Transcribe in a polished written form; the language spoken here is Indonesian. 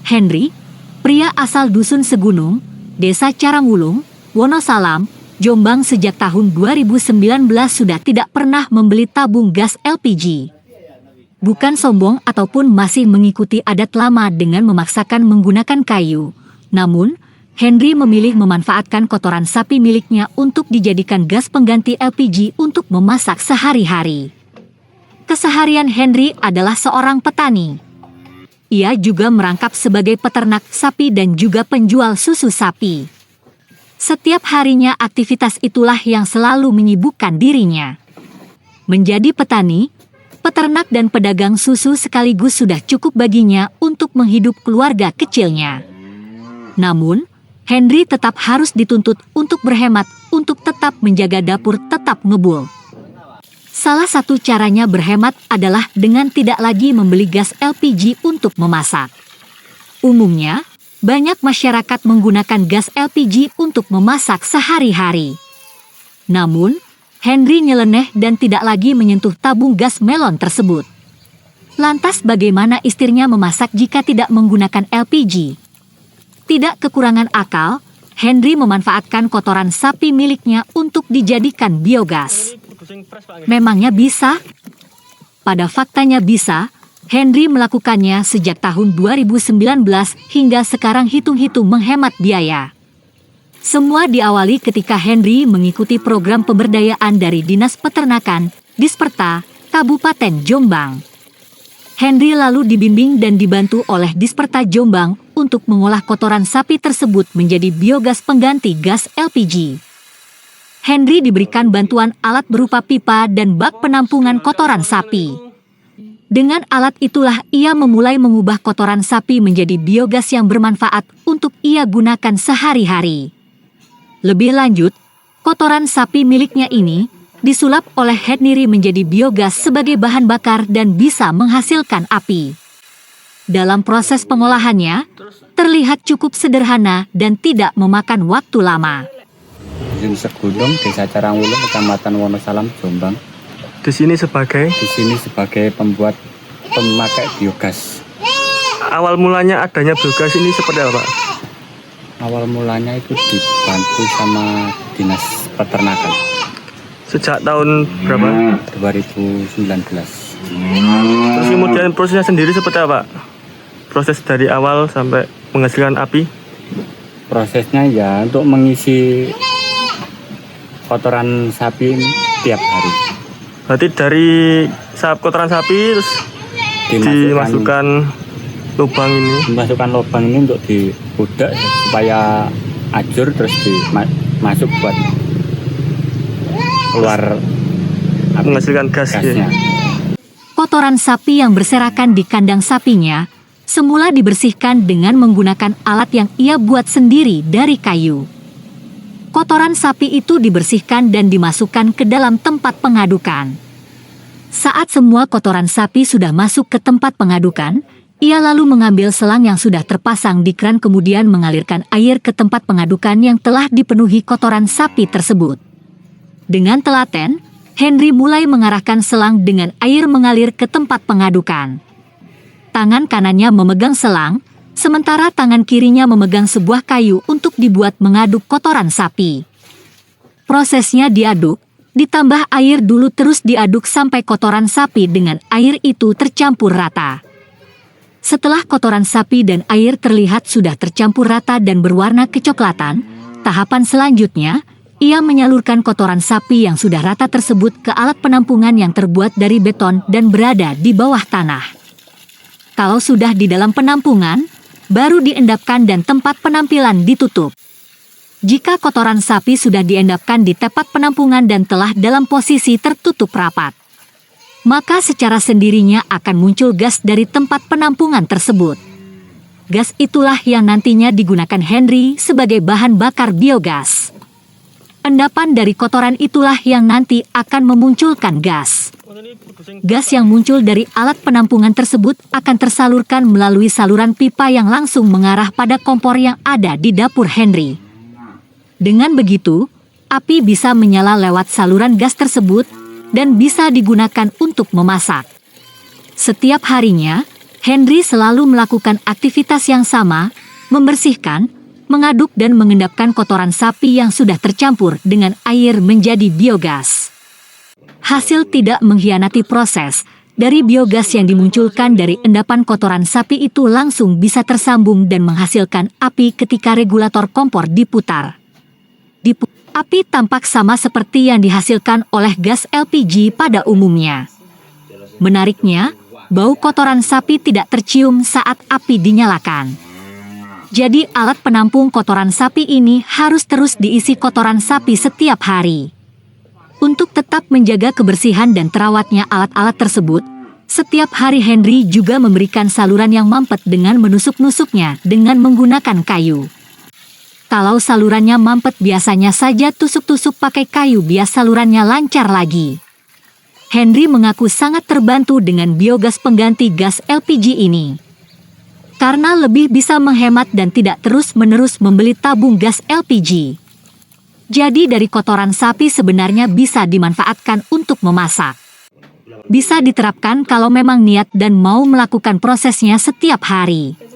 Henry, pria asal Dusun Segunung, Desa Carangwulung, Wonosalam, Jombang sejak tahun 2019 sudah tidak pernah membeli tabung gas LPG. Bukan sombong ataupun masih mengikuti adat lama dengan memaksakan menggunakan kayu. Namun, Henry memilih memanfaatkan kotoran sapi miliknya untuk dijadikan gas pengganti LPG untuk memasak sehari-hari. Keseharian Henry adalah seorang petani. Ia juga merangkap sebagai peternak sapi dan juga penjual susu sapi. Setiap harinya aktivitas itulah yang selalu menyibukkan dirinya. Menjadi petani, peternak dan pedagang susu sekaligus sudah cukup baginya untuk menghidup keluarga kecilnya. Namun, Henry tetap harus dituntut untuk berhemat untuk tetap menjaga dapur tetap ngebul. Salah satu caranya berhemat adalah dengan tidak lagi membeli gas LPG untuk memasak. Umumnya, banyak masyarakat menggunakan gas LPG untuk memasak sehari-hari. Namun, Henry nyeleneh dan tidak lagi menyentuh tabung gas melon tersebut. Lantas bagaimana istrinya memasak jika tidak menggunakan LPG? Tidak kekurangan akal, Henry memanfaatkan kotoran sapi miliknya untuk dijadikan biogas. Memangnya bisa? Pada faktanya bisa. Henry melakukannya sejak tahun 2019 hingga sekarang hitung-hitung menghemat biaya. Semua diawali ketika Henry mengikuti program pemberdayaan dari Dinas Peternakan, Disperta, Kabupaten Jombang. Henry lalu dibimbing dan dibantu oleh Disperta Jombang untuk mengolah kotoran sapi tersebut menjadi biogas pengganti gas LPG. Henry diberikan bantuan alat berupa pipa dan bak penampungan kotoran sapi. Dengan alat itulah ia memulai mengubah kotoran sapi menjadi biogas yang bermanfaat untuk ia gunakan sehari-hari. Lebih lanjut, kotoran sapi miliknya ini disulap oleh Henry menjadi biogas sebagai bahan bakar dan bisa menghasilkan api. Dalam proses pengolahannya, terlihat cukup sederhana dan tidak memakan waktu lama. Dusun Segunung, Desa Carangwulung, Kecamatan Wonosalam, Jombang. Di sini sebagai pemakai biogas. Awal mulanya adanya biogas ini seperti apa, Pak? Awal mulanya itu dibantu sama Dinas Peternakan. Sejak tahun berapa? 2019. Terus kemudian prosesnya sendiri seperti apa? Proses dari awal sampai menghasilkan api? Prosesnya ya untuk mengisi kotoran sapi tiap hari. Berarti dari kotoran sapi terus dimasukkan lubang ini. Dimasukkan lubang ini untuk dibudak supaya ajur, terus masuk buat keluar menghasilkan gasnya. Kotoran sapi yang berserakan di kandang sapinya semula dibersihkan dengan menggunakan alat yang ia buat sendiri dari kayu. Kotoran sapi itu dibersihkan dan dimasukkan ke dalam tempat pengadukan. Saat semua kotoran sapi sudah masuk ke tempat pengadukan, ia lalu mengambil selang yang sudah terpasang di kran kemudian mengalirkan air ke tempat pengadukan yang telah dipenuhi kotoran sapi tersebut. Dengan telaten, Henry mulai mengarahkan selang dengan air mengalir ke tempat pengadukan. Tangan kanannya memegang selang, sementara tangan kirinya memegang sebuah kayu untuk dibuat mengaduk kotoran sapi. Prosesnya diaduk, ditambah air dulu terus diaduk sampai kotoran sapi dengan air itu tercampur rata. Setelah kotoran sapi dan air terlihat sudah tercampur rata dan berwarna kecoklatan, tahapan selanjutnya, ia menyalurkan kotoran sapi yang sudah rata tersebut ke alat penampungan yang terbuat dari beton dan berada di bawah tanah. Kalau sudah di dalam penampungan, baru diendapkan dan tempat penampilan ditutup. Jika kotoran sapi sudah diendapkan di tempat penampungan dan telah dalam posisi tertutup rapat, maka secara sendirinya akan muncul gas dari tempat penampungan tersebut. Gas itulah yang nantinya digunakan Henry sebagai bahan bakar biogas. Endapan dari kotoran itulah yang nanti akan memunculkan gas. Gas yang muncul dari alat penampungan tersebut akan tersalurkan melalui saluran pipa yang langsung mengarah pada kompor yang ada di dapur Henry. Dengan begitu, api bisa menyala lewat saluran gas tersebut dan bisa digunakan untuk memasak. Setiap harinya, Henry selalu melakukan aktivitas yang sama, membersihkan, mengaduk dan mengendapkan kotoran sapi yang sudah tercampur dengan air menjadi biogas. Hasil tidak mengkhianati proses, dari biogas yang dimunculkan dari endapan kotoran sapi itu langsung bisa tersambung dan menghasilkan api ketika regulator kompor diputar. Api tampak sama seperti yang dihasilkan oleh gas LPG pada umumnya. Menariknya, bau kotoran sapi tidak tercium saat api dinyalakan. Jadi alat penampung kotoran sapi ini harus terus diisi kotoran sapi setiap hari. Untuk tetap menjaga kebersihan dan terawatnya alat-alat tersebut, setiap hari Henry juga memberikan saluran yang mampet dengan menusuk-nusuknya dengan menggunakan kayu. Kalau salurannya mampet biasanya saja tusuk-tusuk pakai kayu biar salurannya lancar lagi. Henry mengaku sangat terbantu dengan biogas pengganti gas LPG ini. Karena lebih bisa menghemat dan tidak terus-menerus membeli tabung gas LPG. Jadi dari kotoran sapi sebenarnya bisa dimanfaatkan untuk memasak. Bisa diterapkan kalau memang niat dan mau melakukan prosesnya setiap hari.